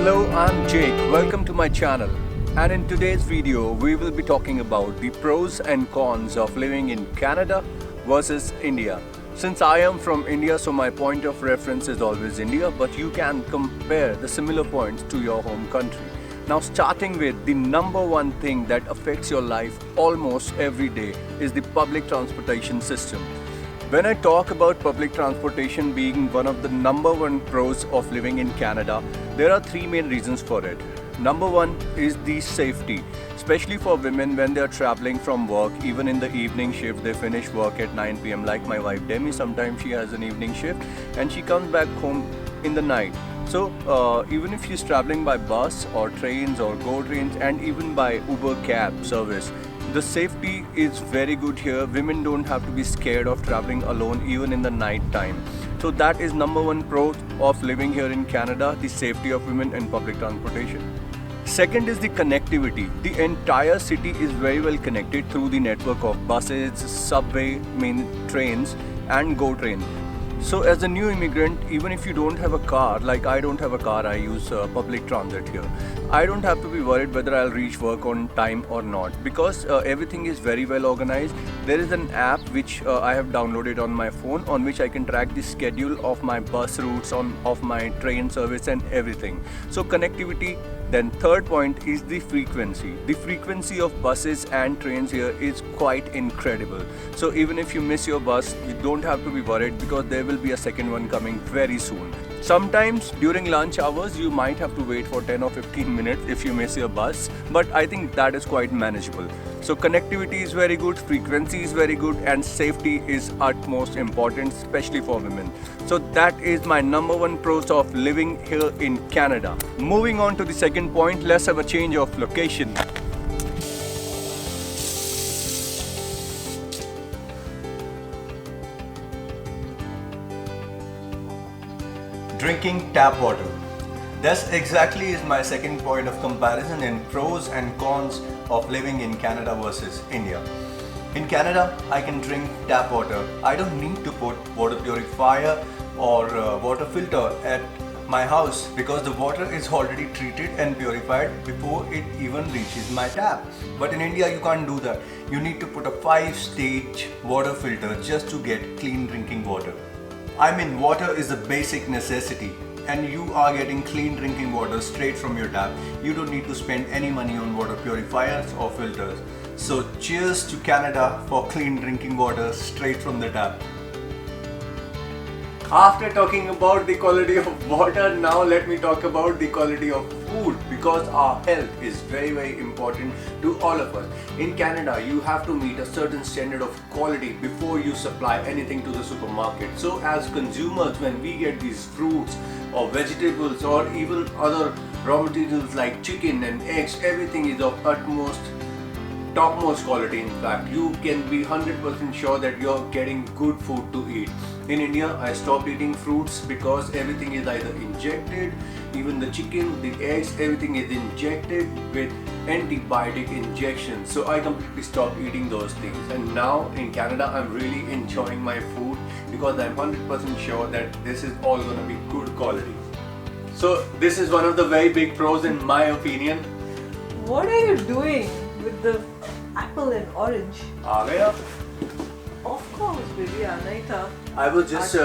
Hello, I'm Jake. Welcome to my channel. And in today's video, we will be talking about the pros and cons of living in Canada versus India. Since I am from India, so my point of reference is always India, but you can compare the similar points to your home country. Now, starting with the number one thing that affects your life almost every day is the public transportation system. When I talk about public transportation being one of the number one pros of living in Canada, there are three main reasons for it. Number one is the safety, especially for women when they are traveling from work, even in the evening shift. They finish work at 9 p.m. like my wife Demi. Sometimes she has an evening shift and she comes back home in the night. So even if she's traveling by bus or trains or GO trains and even by Uber cab service, the safety is very good here. Women don't have to be scared of traveling alone even in the night time. So that is number one pro of living here in Canada, the safety of women and public transportation. Second is the connectivity. The entire city is very well connected through the network of buses, subway, main trains and GO train. So as a new immigrant, even if you don't have a car, like I don't have a car, I use public transit here. I don't have to be worried whether I'll reach work on time or not because everything is very well organized. There is an app which I have downloaded on my phone on which I can track the schedule of my bus routes, of my train service and everything. So connectivity. Then third point is the frequency. The frequency of buses and trains here is quite incredible. So even if you miss your bus, you don't have to be worried because there will be a second one coming very soon. Sometimes during lunch hours, you might have to wait for 10 or 15 minutes if you miss your bus, but I think that is quite manageable. So connectivity is very good, frequency is very good, and safety is utmost important, especially for women. So that is my number one pros of living here in Canada. Moving on to the second point, let's have a change of location. Drinking tap water. That's exactly is my second point of comparison in pros and cons of living in Canada versus India. In Canada, I can drink tap water. I don't need to put water purifier or water filter at my house because the water is already treated and purified before it even reaches my tap. But in India, you can't do that. You need to put a 5-stage water filter just to get clean drinking water. I mean, water is a basic necessity and you are getting clean drinking water straight from your tap. You don't need to spend any money on water purifiers or filters. So cheers to Canada for clean drinking water straight from the tap. After talking about the quality of water, now let me talk about the quality of food because our health is very important to all of us. In Canada, you have to meet a certain standard of quality before you supply anything to the supermarket. So as consumers, when we get these fruits or vegetables or even other raw materials like chicken and eggs, everything is of topmost quality. In fact, you can be 100% sure that you're getting good food to eat. In India, I stopped eating fruits because everything is either injected, even the chicken, the eggs, everything is injected with antibiotic injections. So I completely stopped eating those things. And now in Canada, I'm really enjoying my food because I'm 100% sure that this is all gonna be good quality. So this is one of the very big pros in my opinion. What are you doing with the apple and orange? आ गया? Of course, baby, आना ही था. I was just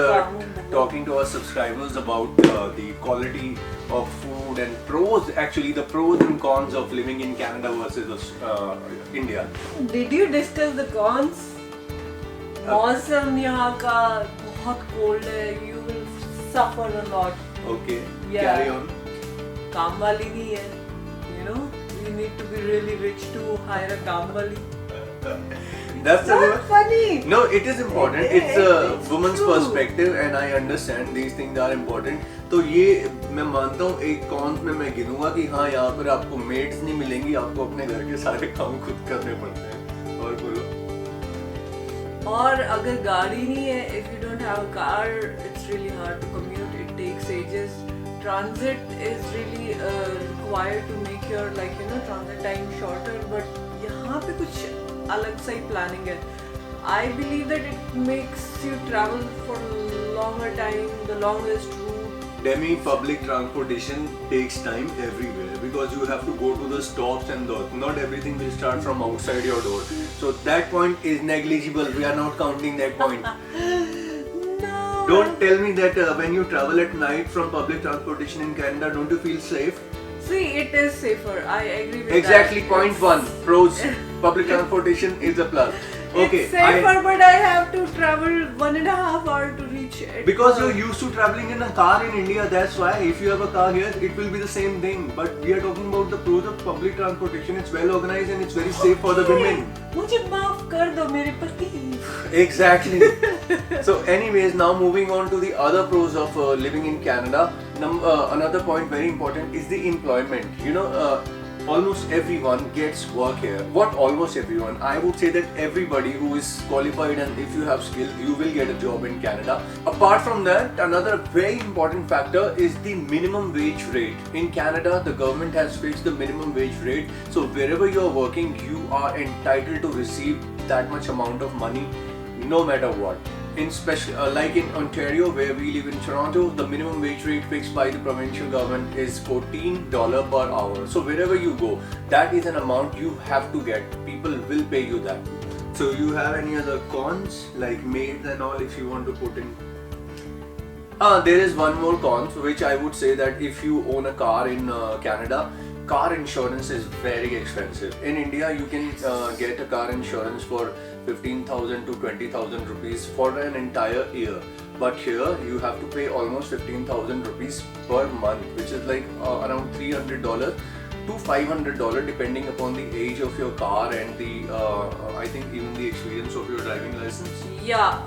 talking to our subscribers about the quality of food and pros, actually the pros and cons of living in Canada versus India. Did you discuss the cons? मौसम यहाँ का बहुत cold है. You will suffer a lot. Okay, Yeah. carry on. काम वाली नहीं है. You know, you need to be really rich to hire a काम वाली. That's Not funny. No, it is important. It's a woman's true. perspective and I understand these things are important. तो ये मैं मानता हूँ एक कॉन्स में मैं गिनूंगा कि हाँ यहाँ पर आपको मेड्स नहीं मिलेंगी, आपको अपने घर के सारे काम खुद करने पड़ते हैं. और बोलो. और अगर गाड़ी नहीं है, if you don't have a car, it's really hard to commute. It takes ages. Transit is really required to make your transit time shorter. But यहाँ पे कुछ अलग सा ही planning है. I believe that it makes you travel for longer time, the longest route, Delhi public transportation takes time everywhere because you have to go to the stops and not everything will start from outside your door. So that point is negligible. We are not counting that point. No. Don't tell me that when you travel at night from public transportation in Canada, don't you feel safe? See, it is safer. I agree with Exactly. that. Point one. Pros. Public transportation is a plus. Okay. It's safer, but I have to travel 1.5 hours to reach it. Because you're used to traveling in a car in India, that's why. If you have a car here, it will be the same thing. But we are talking about the pros of public transportation. It's well organized and it's very safe for the women. मुझे माफ कर दो मेरे पति. Exactly. So, anyways, now moving on to the other pros of living in Canada. Another point very important is the employment. Almost everyone gets work here. What almost everyone? I would say that everybody who is qualified and if you have skills, you will get a job in Canada. Apart from that, another very important factor is the minimum wage rate. In Canada, the government has fixed the minimum wage rate. So wherever you are working, you are entitled to receive that much amount of money, no matter what. In special, like in Ontario, where we live in Toronto, the minimum wage rate fixed by the provincial government is $14 per hour. So wherever you go, that is an amount you have to get. People will pay you that. So you have any other cons like maids and all if you want to put in? There is one more con, which I would say that if you own a car in Canada, car insurance is very expensive. In India, you can get a car insurance for 15,000 to 20,000 rupees for an entire year. But here, you have to pay almost 15,000 rupees per month, which is like around $300 to $500 depending upon the age of your car and the I think even the experience of your driving license. Yeah,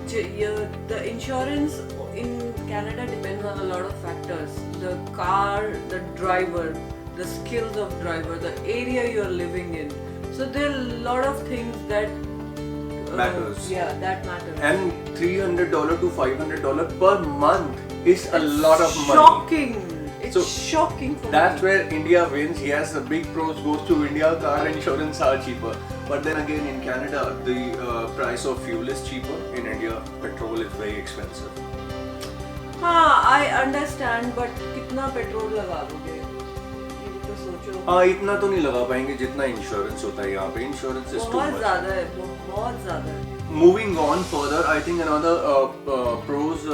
the insurance in Canada depends on a lot of factors. The car, the driver, the skills of driver, the area you're living in. So there are a lot of things that Matters. Yeah, that matters. And $300 to $500 per month is a lot of money. Shocking. It's So, shocking for That's me. where India wins. Yes, the big pros goes to India. Car insurance are cheaper. But then again, in Canada, the price of fuel is cheaper. In India, petrol is very expensive. हाँ, I understand, but कितना petrol लगा दोगे? ये तो सोचो. हाँ, इतना तो नहीं लगा पाएंगे जितना इंश्योरेंस होता है यहाँ पे. Insurance is too बहुत much. ज़्यादा है, बहुत ज़्यादा है. Moving on further, I think another pros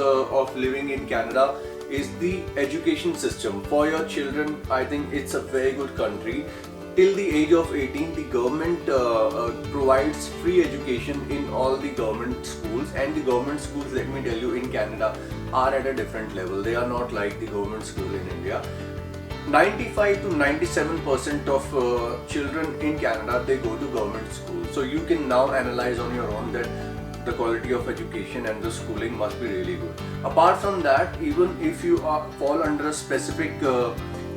of living in Canada is the education system. For your children, I think it's a very good country. Till the age of 18, the government provides free education in all the government schools, and the government schools, let me tell you, in Canada are at a different level. They are not like the government school in India. 95 to 97% of children in Canada, they go to government school. So you can now analyze on your own that the quality of education and the schooling must be really good. Apart from that, even if you fall under a specific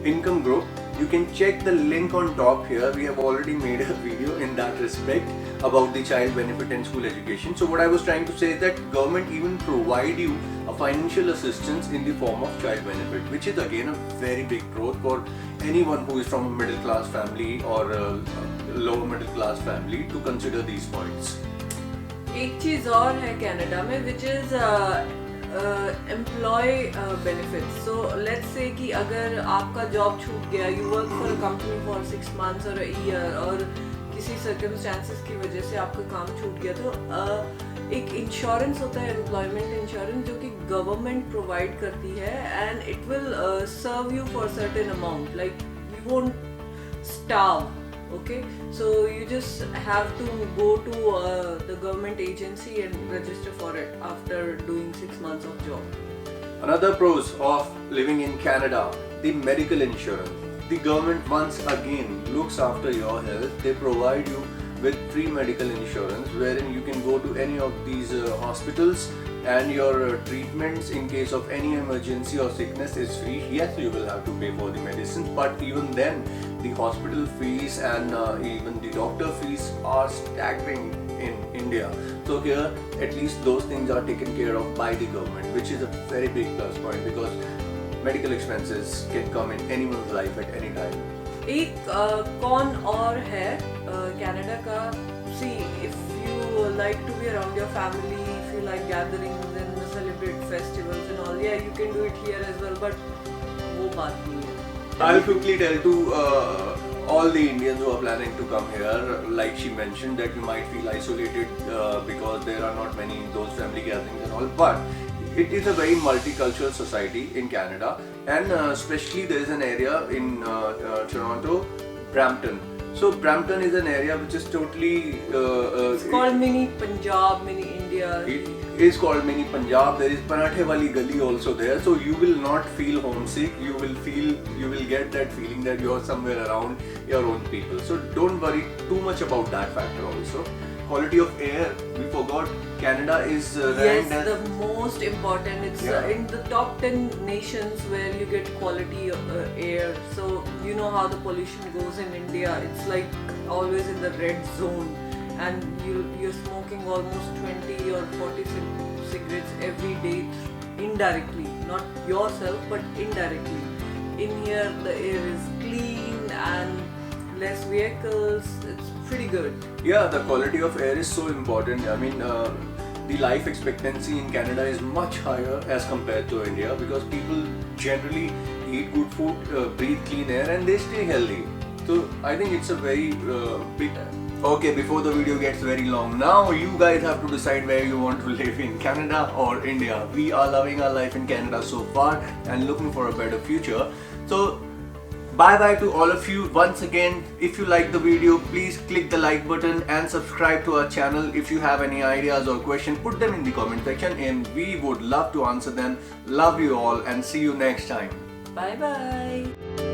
income group, you can check the link on top here. We have already made a video in that respect about the child benefit and school education. So what I was trying to say is that government even provide you a financial assistance in the form of child benefit, which is again a very big pro for anyone who is from a middle class family or a lower middle class family to consider these points. एक चीज और है Canada में which is employee benefits. So let's say कि अगर आपका job छूट गया, you work for a company for 6 months or a year, और किसी circumstances की वजह से आपका काम छूट गया, तो एक इंश्योरेंस होता है, एम्प्लॉयमेंट इंश्योरेंस, जो कि गवर्नमेंट प्रोवाइड करती है, and it will serve you for certain amount, like you won't starve. Okay, so you just have to go to the government agency and register for it after doing 6 months of job. Another pros of living in Canada, the medical insurance. The government once again looks after your health. They provide you with free medical insurance wherein you can go to any of these hospitals and your treatments in case of any emergency or sickness is free. Yes, you will have to pay for the medicines, but even then the hospital fees and even the doctor fees are staggering in India. So here at least those things are taken care of by the government, which is a very big plus point because medical expenses can come in anyone's life at any time. एक कौन और है Canada का, see if you like to be around your family, if you like gatherings in the celebrate festivals and all. Yeah, you can do it here as well, but वो बात नहीं है. I'll quickly tell to all the Indians who are planning to come here, like she mentioned, that you might feel isolated because there are not many those family gatherings and all, but it is a very multicultural society in Canada, and especially there is an area in Toronto, Brampton. So Brampton is an area which is totally It's called mini Punjab, mini India. it is called mini Punjab. There is Parathe Wali Gali also there, so you will not feel homesick. You will get that feeling that you are somewhere around your own people. So don't worry too much about that factor also. Quality of air, we forgot, Canada is ranked Yes, as the most important. It's Yeah. in the top 10 nations where you get quality air. So you know how the pollution goes in India. It's like always in the red zone, and you're smoking almost 20 or 40 cigarettes every day indirectly, not yourself but indirectly. In here the air is clean and less vehicles. It's pretty good. Yeah, the quality of air is so important. I mean, the life expectancy in Canada is much higher as compared to India because people generally eat good food, breathe clean air, and they stay healthy. So I think it's a very big. Okay, before the video gets very long, now you guys have to decide where you want to live, in Canada or India. We are loving our life in Canada so far and looking for a better future. So bye bye to all of you once again. If you like the video, please click the like button and subscribe to our channel. If you have any ideas or questions, put them in the comment section and we would love to answer them. Love you all and see you next time. Bye bye.